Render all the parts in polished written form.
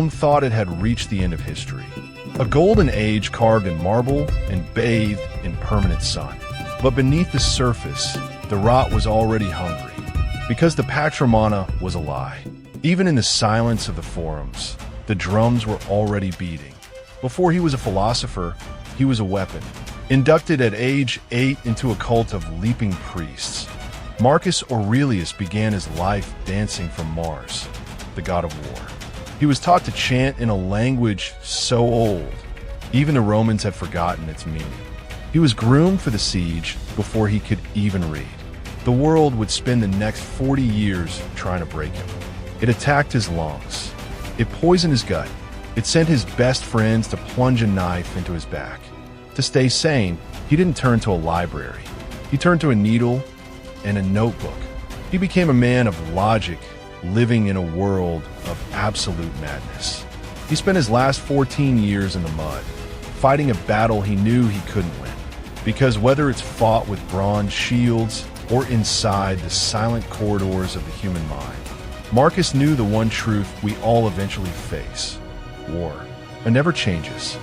Rome thought it had reached the end of history. A golden age carved in marble and bathed in permanent sun. But beneath the surface, the rot was already hungry, because the Pax Romana was a lie. Even in the silence of the forums, the drums were already beating. Before he was a philosopher, he was a weapon. Inducted at age 8 into a cult of leaping priests, Marcus Aurelius began his life dancing from Mars, the god of war. He was taught to chant in a language so old, even the Romans had forgotten its meaning. He was groomed for the siege before he could even read. The world would spend the next 40 years trying to break him. It attacked his lungs. It poisoned his gut. It sent his best friends to plunge a knife into his back. To stay sane, he didn't turn to a library. He turned to a needle and a notebook. He became a man of logic, living in a world of absolute madness. He spent his last 14 years in the mud, fighting a battle he knew he couldn't win. Because whether it's fought with bronze shields or inside the silent corridors of the human mind, Marcus knew the one truth we all eventually face: war. It never changes.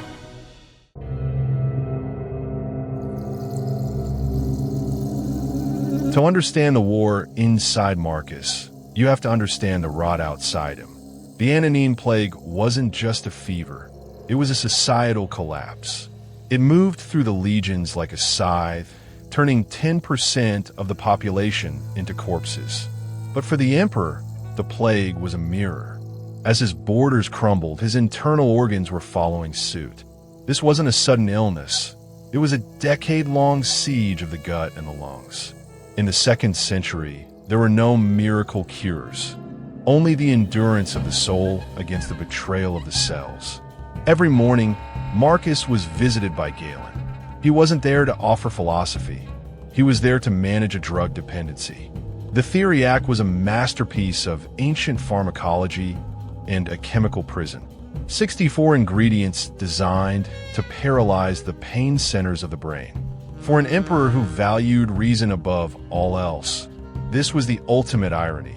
To understand the war inside Marcus, you have to understand the rot outside him. The Antonine Plague wasn't just a fever. It was a societal collapse. It moved through the legions like a scythe, turning 10% of the population into corpses. But for the emperor, the plague was a mirror. As his borders crumbled, his internal organs were following suit. This wasn't a sudden illness. It was a decade-long siege of the gut and the lungs. In the 2nd century, there were no miracle cures, only the endurance of the soul against the betrayal of the cells. Every morning, Marcus was visited by Galen. He wasn't there to offer philosophy. He was there to manage a drug dependency. The Theory Act was a masterpiece of ancient pharmacology and a chemical prison. 64 ingredients designed to paralyze the pain centers of the brain. For an emperor who valued reason above all else, this was the ultimate irony.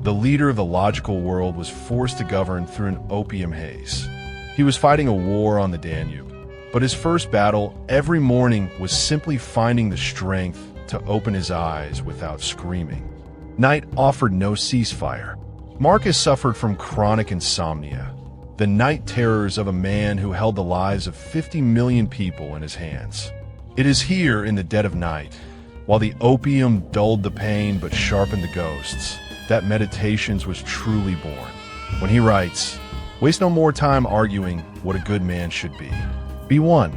The leader of the logical world was forced to govern through an opium haze. He was fighting a war on the Danube, but his first battle every morning was simply finding the strength to open his eyes without screaming. Night offered no ceasefire. Marcus suffered from chronic insomnia, the night terrors of a man who held the lives of 50 million people in his hands. It is here in the dead of night, while the opium dulled the pain but sharpened the ghosts, that Meditations was truly born. When he writes, "Waste no more time arguing what a good man should be. Be one."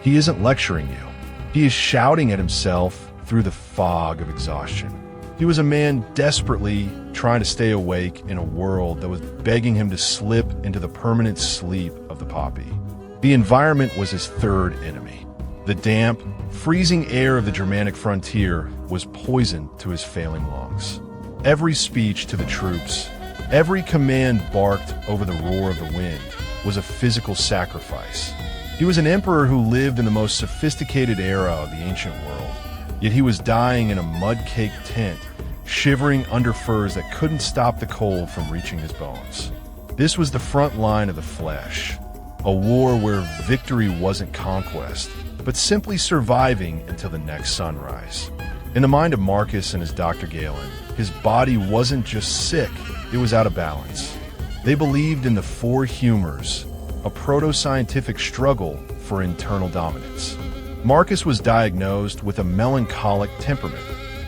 He isn't lecturing you. He is shouting at himself through the fog of exhaustion. He was a man desperately trying to stay awake in a world that was begging him to slip into the permanent sleep of the poppy. The environment was his third enemy. The damp, freezing air of the Germanic frontier was poison to his failing lungs. Every speech to the troops, every command barked over the roar of the wind, was a physical sacrifice. He was an emperor who lived in the most sophisticated era of the ancient world, yet he was dying in a mud-caked tent, shivering under furs that couldn't stop the cold from reaching his bones. This was the front line of the flesh, a war where victory wasn't conquest, but simply surviving until the next sunrise. In the mind of Marcus and his Dr. Galen, his body wasn't just sick, it was out of balance. They believed in the four humors, a proto-scientific struggle for internal dominance. Marcus was diagnosed with a melancholic temperament,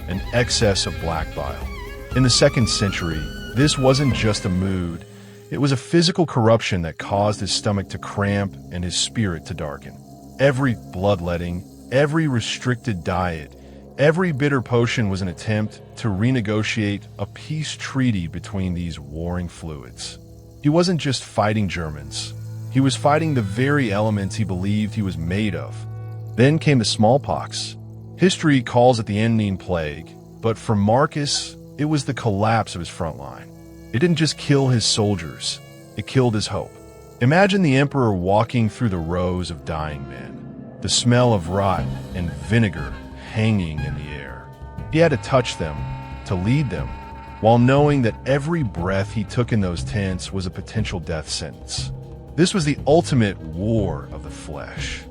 an excess of black bile. In the 2nd century, this wasn't just a mood, it was a physical corruption that caused his stomach to cramp and his spirit to darken. Every bloodletting, every restricted diet, every bitter potion was an attempt to renegotiate a peace treaty between these warring fluids. He wasn't just fighting Germans. He was fighting the very elements he believed he was made of. Then came the smallpox. History calls it the Antonine Plague, but for Marcus, it was the collapse of his front line. It didn't just kill his soldiers, it killed his hope. Imagine the emperor walking through the rows of dying men, the smell of rot and vinegar hanging in the air. He had to touch them, to lead them, while knowing that every breath he took in those tents was a potential death sentence. This was the ultimate war of the flesh.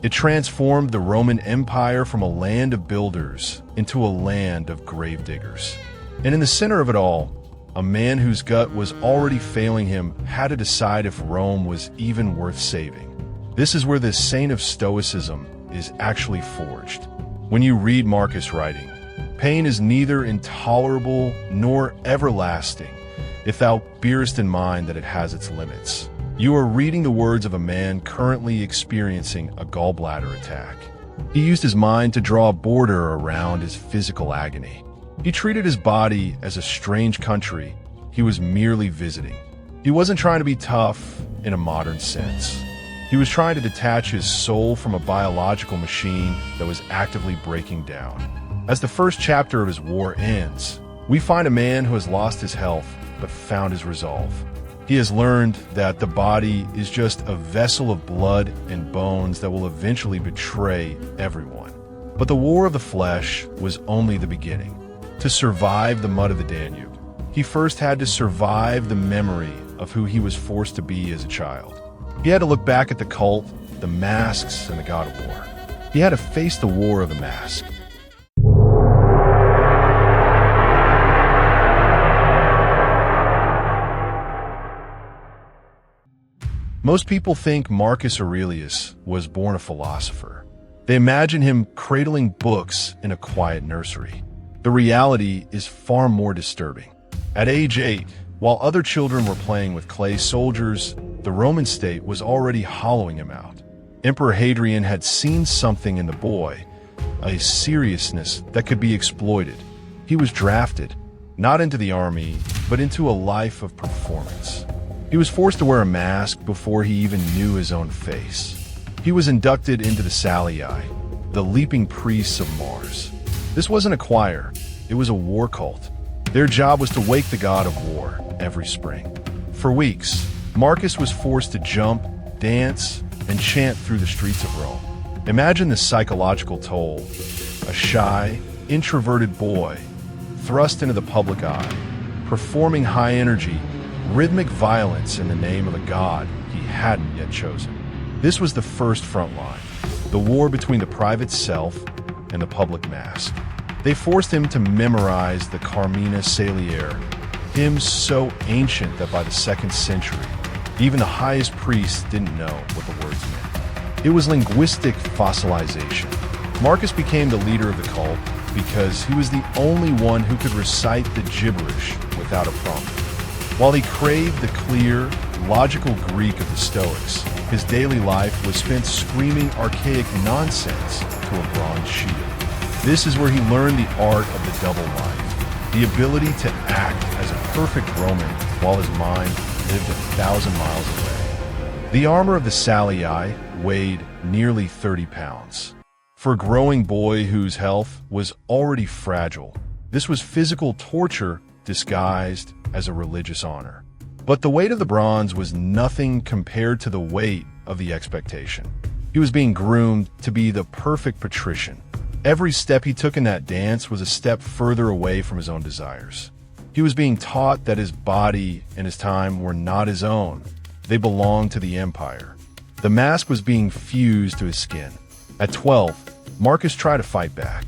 It transformed the Roman Empire from a land of builders into a land of gravediggers. And in the center of it all, a man whose gut was already failing him had to decide if Rome was even worth saving. This is where this saint of Stoicism is actually forged. When you read Marcus' writing, pain is neither intolerable nor everlasting, if thou bearest in mind that it has its limits. You are reading the words of a man currently experiencing a gallbladder attack. He used his mind to draw a border around his physical agony. He treated his body as a strange country he was merely visiting. He wasn't trying to be tough in a modern sense. He was trying to detach his soul from a biological machine that was actively breaking down. As the first chapter of his war ends, we find a man who has lost his health but found his resolve. He has learned that the body is just a vessel of blood and bones that will eventually betray everyone. But the war of the flesh was only the beginning. To survive the mud of the Danube, he first had to survive the memory of who he was forced to be as a child. He had to look back at the cult, the masks, and the god of war. He had to face the war of the mask. Most people think Marcus Aurelius was born a philosopher. They imagine him cradling books in a quiet nursery. The reality is far more disturbing. At age 8, while other children were playing with clay soldiers, the Roman state was already hollowing him out. Emperor Hadrian had seen something in the boy, a seriousness that could be exploited. He was drafted, not into the army, but into a life of performance. He was forced to wear a mask before he even knew his own face. He was inducted into the Salii, the leaping priests of Mars. This wasn't a choir, it was a war cult. Their job was to wake the god of war every spring. For weeks, Marcus was forced to jump, dance, and chant through the streets of Rome. Imagine the psychological toll. A shy, introverted boy, thrust into the public eye, performing high-energy, rhythmic violence in the name of a god he hadn't yet chosen. This was the first front line, the war between the private self and the public mask. They forced him to memorize the Carmina Saliere, hymns so ancient that by the 2nd century, even the highest priests didn't know what the words meant. It was linguistic fossilization. Marcus became the leader of the cult because he was the only one who could recite the gibberish without a prompter. While he craved the clear, logical Greek of the Stoics, his daily life was spent screaming archaic nonsense to a bronze shield. This is where he learned the art of the double life, the ability to act as a perfect Roman while his mind lived 1,000 miles away. The armor of the Salii weighed nearly 30 pounds. For a growing boy whose health was already fragile, this was physical torture disguised as a religious honor. But the weight of the bronze was nothing compared to the weight of the expectation. He was being groomed to be the perfect patrician. Every step he took in that dance was a step further away from his own desires. He was being taught that his body and his time were not his own. They belonged to the empire. The mask was being fused to his skin. At 12, Marcus tried to fight back.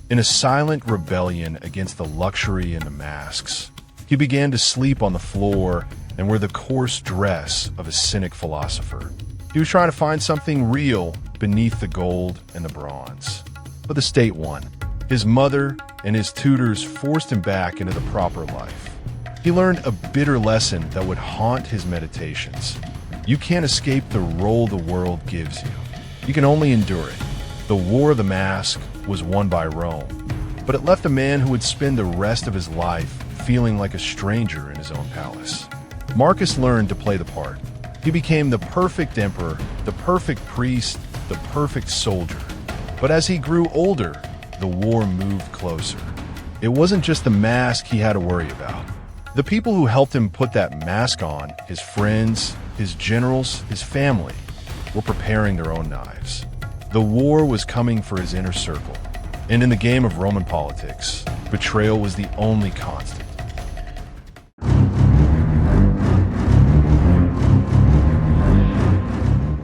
In a silent rebellion against the luxury and the masks, he began to sleep on the floor and wear the coarse dress of a cynic philosopher. He was trying to find something real beneath the gold and the bronze. But the state won. His mother and his tutors forced him back into the proper life. He learned a bitter lesson that would haunt his meditations. You can't escape the role the world gives you. You can only endure it. The war of the mask was won by Rome, but it left a man who would spend the rest of his life feeling like a stranger in his own palace. Marcus learned to play the part. He became the perfect emperor, the perfect priest, the perfect soldier. But as he grew older, the war moved closer. It wasn't just the mask he had to worry about. The people who helped him put that mask on, his friends, his generals, his family, were preparing their own knives. The war was coming for his inner circle. And in the game of Roman politics, betrayal was the only constant.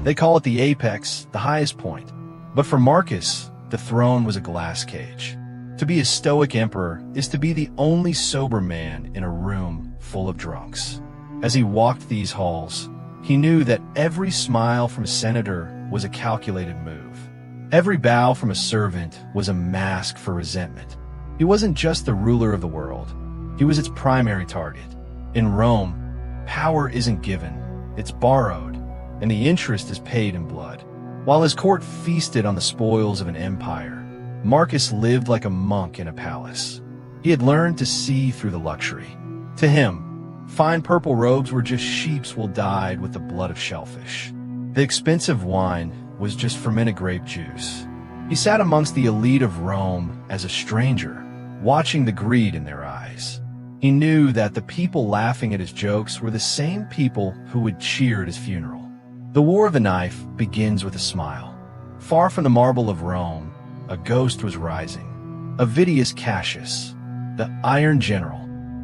They call it the apex, the highest point. But for Marcus, the throne was a glass cage. To be a Stoic emperor is to be the only sober man in a room full of drunks. As he walked these halls, he knew that every smile from a senator was a calculated move. Every bow from a servant was a mask for resentment. He wasn't just the ruler of the world. He was its primary target. In Rome, power isn't given, it's borrowed, and the interest is paid in blood. While his court feasted on the spoils of an empire, Marcus lived like a monk in a palace. He had learned to see through the luxury. To him, fine purple robes were just sheeps dyed with the blood of shellfish. The expensive wine was just fermented grape juice. He sat amongst the elite of Rome as a stranger, watching the greed in their eyes. He knew that the people laughing at his jokes were the same people who would cheer at his funeral. The War of the Knife begins with a smile. Far from the marble of Rome, a ghost was rising. Avidius Cassius, the Iron General.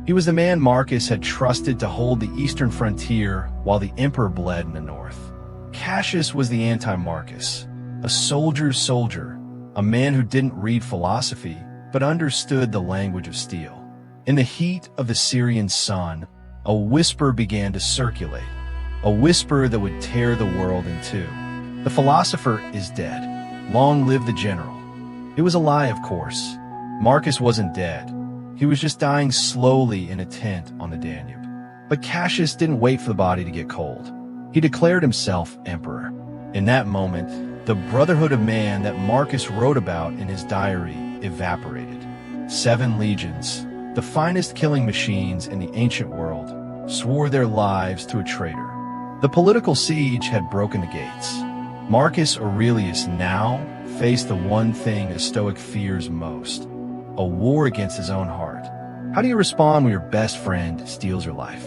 He was the man Marcus had trusted to hold the eastern frontier while the emperor bled in the north. Cassius was the anti-Marcus, a soldier's soldier, a man who didn't read philosophy but understood the language of steel. In the heat of the Syrian sun, a whisper began to circulate, a whisper that would tear the world in two. The philosopher is dead. Long live the general. It was a lie, of course. Marcus wasn't dead. He was just dying slowly in a tent on the Danube. But Cassius didn't wait for the body to get cold. He declared himself emperor. In that moment, the brotherhood of man that Marcus wrote about in his diary evaporated. 7 legions, the finest killing machines in the ancient world, swore their lives to a traitor. The political siege had broken the gates. Marcus Aurelius now faced the one thing a Stoic fears most, a war against his own heart. How do you respond when your best friend steals your life?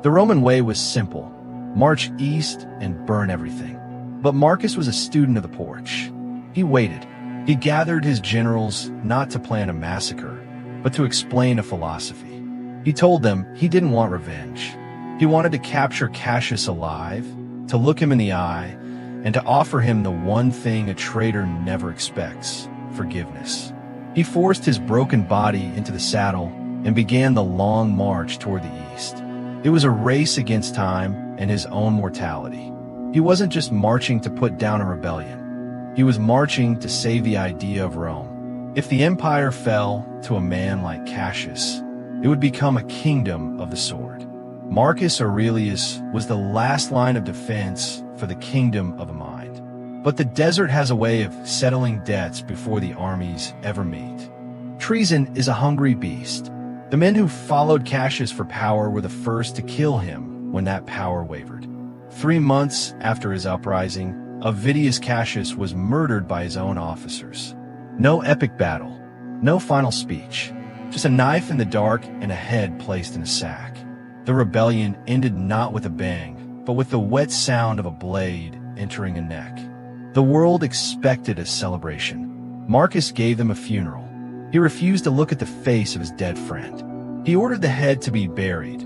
The Roman way was simple: march east and burn everything. But Marcus was a student of the porch. He waited. He gathered his generals not to plan a massacre, but to explain a philosophy. He told them he didn't want revenge. He wanted to capture Cassius alive, to look him in the eye, and to offer him the one thing a traitor never expects: forgiveness. He forced his broken body into the saddle and began the long march toward the east. It was a race against time and his own mortality. He wasn't just marching to put down a rebellion. He was marching to save the idea of Rome. If the empire fell to a man like Cassius, it would become a kingdom of the sword. Marcus Aurelius was the last line of defense for the kingdom of a mind. But the desert has a way of settling debts before the armies ever meet. Treason is a hungry beast. The men who followed Cassius for power were the first to kill him when that power wavered. 3 months after his uprising, Avidius Cassius was murdered by his own officers. No epic battle, no final speech, just a knife in the dark and a head placed in a sack. The rebellion ended not with a bang, but with the wet sound of a blade entering a neck. The world expected a celebration. Marcus gave them a funeral. He refused to look at the face of his dead friend. He ordered the head to be buried,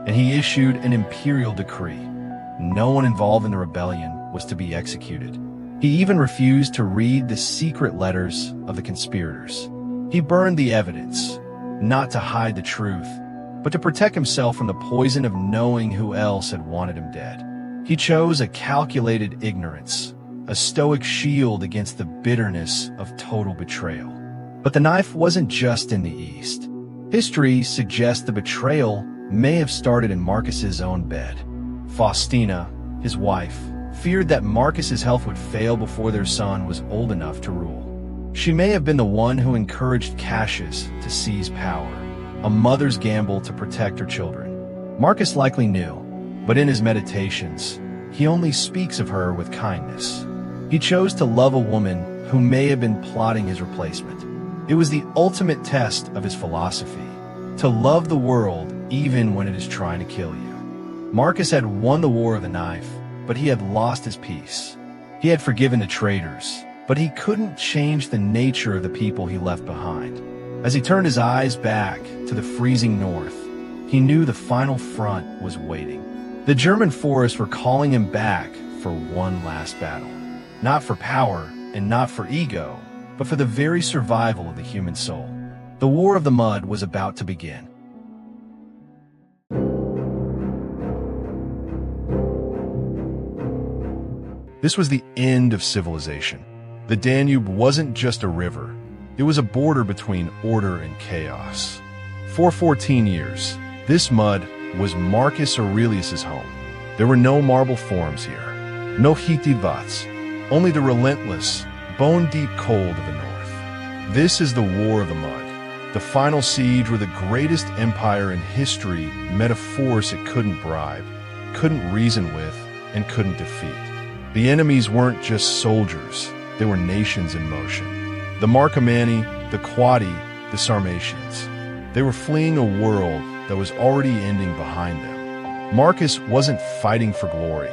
and he issued an imperial decree. No one involved in the rebellion was to be executed. He even refused to read the secret letters of the conspirators. He burned the evidence, not to hide the truth, but to protect himself from the poison of knowing who else had wanted him dead. He chose a calculated ignorance, a Stoic shield against the bitterness of total betrayal. But the knife wasn't just in the East. History suggests the betrayal may have started in Marcus's own bed. Faustina, his wife, feared that Marcus's health would fail before their son was old enough to rule. She may have been the one who encouraged Cassius to seize power, a mother's gamble to protect her children. Marcus likely knew, but in his meditations, he only speaks of her with kindness. He chose to love a woman who may have been plotting his replacement. It was the ultimate test of his philosophy, to love the world even when it is trying to kill you. Marcus had won the war of the knife, but he had lost his peace. He had forgiven the traitors, but he couldn't change the nature of the people he left behind. As he turned his eyes back to the freezing north, he knew the final front was waiting. The German forests were calling him back for one last battle. Not for power and not for ego, but for the very survival of the human soul. The War of the Mud was about to begin. This was the end of civilization. The Danube wasn't just a river. It was a border between order and chaos. For 14 years, this mud was Marcus Aurelius's home. There were no marble forums here, no heated vats, only the relentless, bone-deep cold of the north. This is the War of the Mud, the final siege where the greatest empire in history met a force it couldn't bribe, couldn't reason with, and couldn't defeat. The enemies weren't just soldiers, they were nations in motion. The Marcomanni, the Quadi, the Sarmatians. They were fleeing a world that was already ending behind them. Marcus wasn't fighting for glory.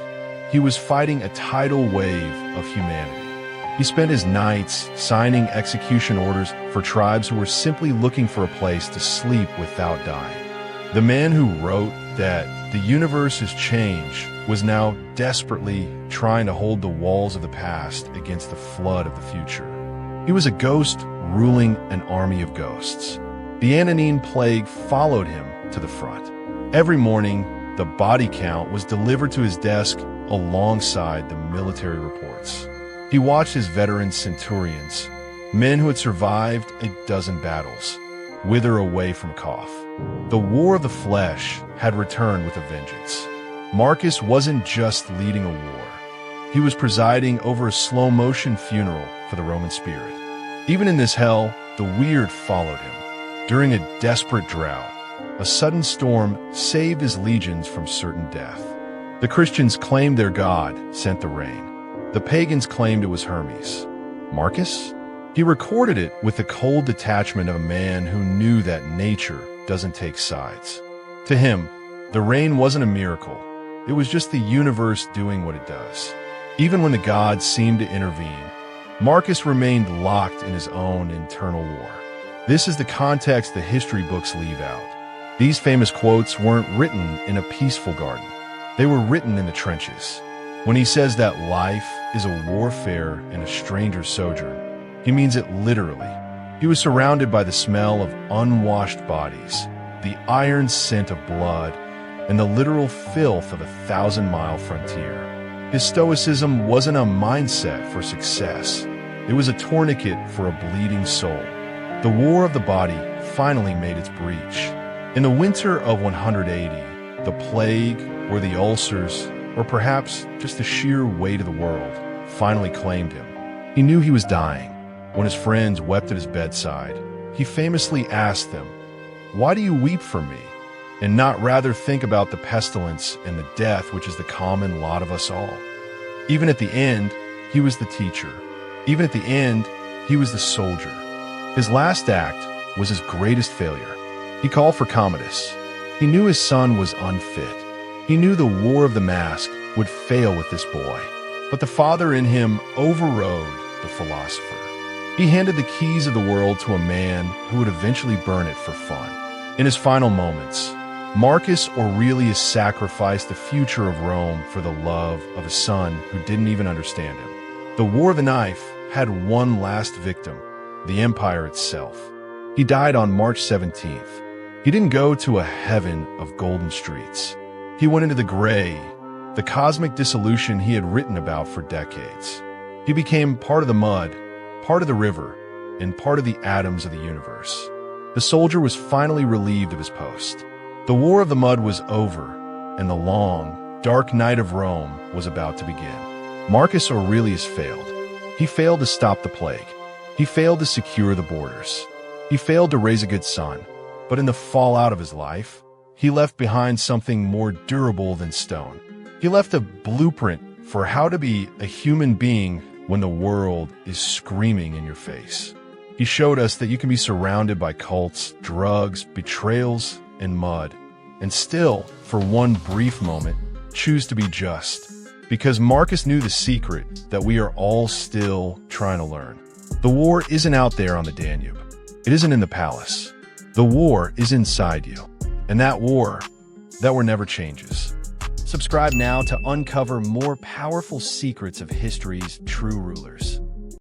He was fighting a tidal wave of humanity. He spent his nights signing execution orders for tribes who were simply looking for a place to sleep without dying. The man who wrote that the universe has changed was now desperately trying to hold the walls of the past against the flood of the future. He was a ghost ruling an army of ghosts. The Antonine Plague followed him to the front. Every morning, the body count was delivered to his desk alongside the military reports. He watched his veteran centurions, men who had survived a dozen battles, wither away from cough. The war of the flesh had returned with a vengeance. Marcus wasn't just leading a war. He was presiding over a slow-motion funeral for the Roman spirit. Even in this hell, the weird followed him. During a desperate drought, a sudden storm saved his legions from certain death. The Christians claimed their god sent the rain. The pagans claimed it was Hermes. Marcus? He recorded it with the cold detachment of a man who knew that nature doesn't take sides. To him, the rain wasn't a miracle. It was just the universe doing what it does. Even when the gods seemed to intervene, Marcus remained locked in his own internal war. This is the context the history books leave out. These famous quotes weren't written in a peaceful garden. They were written in the trenches. When he says that life is a warfare and a stranger's sojourn, he means it literally. He was surrounded by the smell of unwashed bodies, the iron scent of blood, and the literal filth of a 1,000-mile frontier. His Stoicism wasn't a mindset for success. It was a tourniquet for a bleeding soul. The war of the body finally made its breach. In the winter of 180, the plague, or the ulcers, or perhaps just the sheer weight of the world, finally claimed him. He knew he was dying. When his friends wept at his bedside, he famously asked them, "Why do you weep for me?" and not rather think about the pestilence and the death which is the common lot of us all. Even at the end, he was the teacher. Even at the end, he was the soldier. His last act was his greatest failure. He called for Commodus. He knew his son was unfit. He knew the war of the mask would fail with this boy. But the father in him overrode the philosopher. He handed the keys of the world to a man who would eventually burn it for fun. In his final moments, Marcus Aurelius sacrificed the future of Rome for the love of a son who didn't even understand him. The War of the Knife had one last victim, the empire itself. He died on March 17th. He didn't go to a heaven of golden streets. He went into the gray, the cosmic dissolution he had written about for decades. He became part of the mud, part of the river, and part of the atoms of the universe. The soldier was finally relieved of his post. The War of the Mud was over, and the long, dark night of Rome was about to begin. Marcus Aurelius failed. He failed to stop the plague. He failed to secure the borders. He failed to raise a good son. But in the fallout of his life, he left behind something more durable than stone. He left a blueprint for how to be a human being when the world is screaming in your face. He showed us that you can be surrounded by cults, drugs, betrayals, and mud, and still, for one brief moment, choose to be just. Because Marcus knew the secret that we are all still trying to learn. The war isn't out there on the Danube. It isn't in the palace. The war is inside you. And that war never changes. Subscribe now to uncover more powerful secrets of history's true rulers.